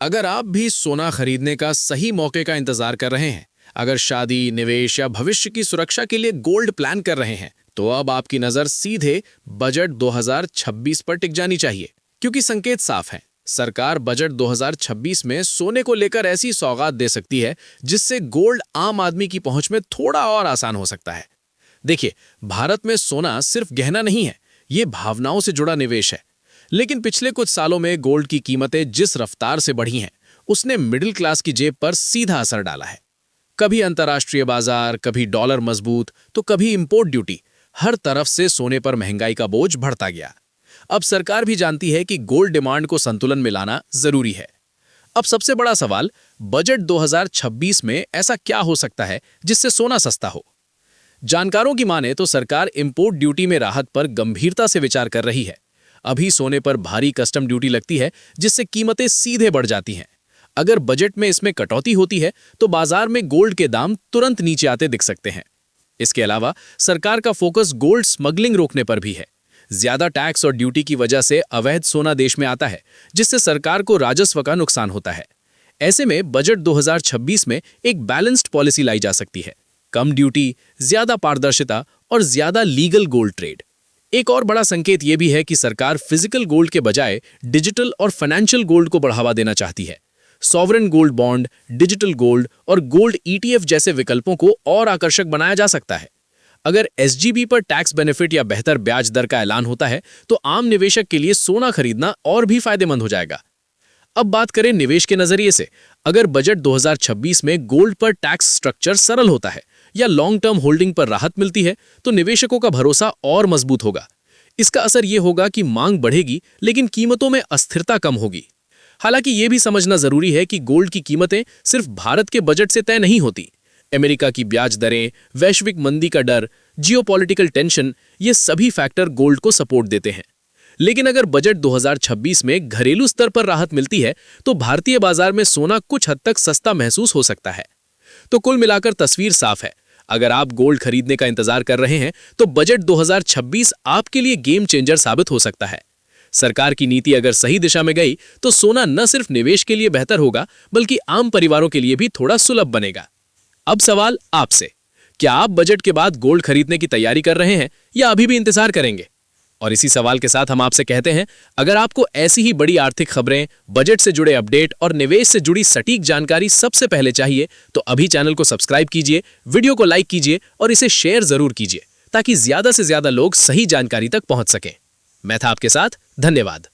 अगर आप भी सोना खरीदने का सही मौके का इंतजार कर रहे हैं, अगर शादी, निवेश या भविष्य की सुरक्षा के लिए गोल्ड प्लान कर रहे हैं, तो अब आपकी नजर सीधे बजट 2026 पर टिक जानी चाहिए। क्योंकि संकेत साफ हैं। सरकार बजट 2026 में सोने को लेकर ऐसी सौगात दे सकती है जिससे गोल्ड आम आदमी की पहुंच में थोड़ा और आसान हो सकता है। देखिए, भारत में सोना सिर्फ गहना नहीं है, ये भावनाओं से जुड़ा निवेश है। लेकिन पिछले कुछ सालों में गोल्ड की कीमतें जिस रफ्तार से बढ़ी हैं, उसने मिडिल क्लास की जेब पर सीधा असर डाला है। कभी अंतर्राष्ट्रीय बाजार, कभी डॉलर मजबूत, तो कभी इंपोर्ट ड्यूटी, हर तरफ से सोने पर महंगाई का बोझ बढ़ता गया। अब सरकार भी जानती है कि गोल्ड डिमांड को संतुलन में लाना जरूरी है। अब सबसे बड़ा सवाल, बजट 2026 में ऐसा क्या हो सकता है जिससे सोना सस्ता हो? जानकारों की माने तो सरकार इंपोर्ट ड्यूटी में राहत पर गंभीरता से विचार कर रही है। अभी सोने पर भारी कस्टम ड्यूटी लगती है जिससे कीमतें सीधे बढ़ जाती हैं। अगर बजट में इसमें कटौती होती है तो बाजार में गोल्ड के दाम तुरंत नीचे आते दिख सकते हैं। इसके अलावा सरकार का फोकस गोल्ड स्मगलिंग रोकने पर भी है। ज्यादा टैक्स और ड्यूटी की वजह से अवैध सोना देश में आता है, जिससे सरकार को राजस्व का नुकसान होता है। ऐसे में बजट 2026 में एक बैलेंस्ड पॉलिसी लाई जा सकती है। कम ड्यूटी, ज्यादा पारदर्शिता और ज्यादा लीगल गोल्ड ट्रेड। एक और बड़ा संकेत यह भी है कि सरकार फिजिकल गोल्ड के बजाय डिजिटल और फाइनेंशियल गोल्ड को बढ़ावा देना चाहती है। Sovereign gold bond, digital gold और गोल्ड ईटीएफ जैसे विकल्पों को और आकर्षक बनाया जा सकता है। अगर एसजीबी पर टैक्स बेनिफिट या बेहतर ब्याज दर का ऐलान होता है तो आम निवेशक के लिए सोना खरीदना और भी फायदेमंद हो जाएगा। अब बात करें निवेश के नजरिए से, अगर बजट 2026 में गोल्ड पर टैक्स स्ट्रक्चर सरल होता है या लॉन्ग टर्म होल्डिंग पर राहत मिलती है तो निवेशकों का भरोसा और मजबूत होगा। इसका असर यह होगा कि मांग बढ़ेगी लेकिन कीमतों में अस्थिरता कम होगी। हालांकि यह भी समझना जरूरी है कि गोल्ड की कीमतें सिर्फ भारत के बजट से तय नहीं होती। अमेरिका की ब्याज दरें, वैश्विक मंदी का डर, जियोपॉलिटिकल टेंशन, ये सभी फैक्टर गोल्ड को सपोर्ट देते हैं। लेकिन अगर बजट 2026 में घरेलू स्तर पर राहत मिलती है तो भारतीय बाजार में सोना कुछ हद तक सस्ता महसूस हो सकता है। तो कुल मिलाकर तस्वीर साफ है। अगर आप गोल्ड खरीदने का इंतजार कर रहे हैं तो बजट 2026 आपके लिए गेम चेंजर साबित हो सकता है। सरकार की नीति अगर सही दिशा में गई तो सोना न सिर्फ निवेश के लिए बेहतर होगा बल्कि आम परिवारों के लिए भी थोड़ा सुलभ बनेगा। अब सवाल आपसे, क्या आप बजट के बाद गोल्ड खरीदने की तैयारी कर रहे हैं या अभी भी इंतजार करेंगे? और इसी सवाल के साथ हम आपसे कहते हैं, अगर आपको ऐसी ही बड़ी आर्थिक खबरें, बजट से जुड़े अपडेट और निवेश से जुड़ी सटीक जानकारी सबसे पहले चाहिए तो अभी चैनल को सब्सक्राइब कीजिए, वीडियो को लाइक कीजिए और इसे शेयर जरूर कीजिए ताकि ज्यादा से ज्यादा लोग सही जानकारी तक पहुंच सकें। मैं था आपके साथ, धन्यवाद।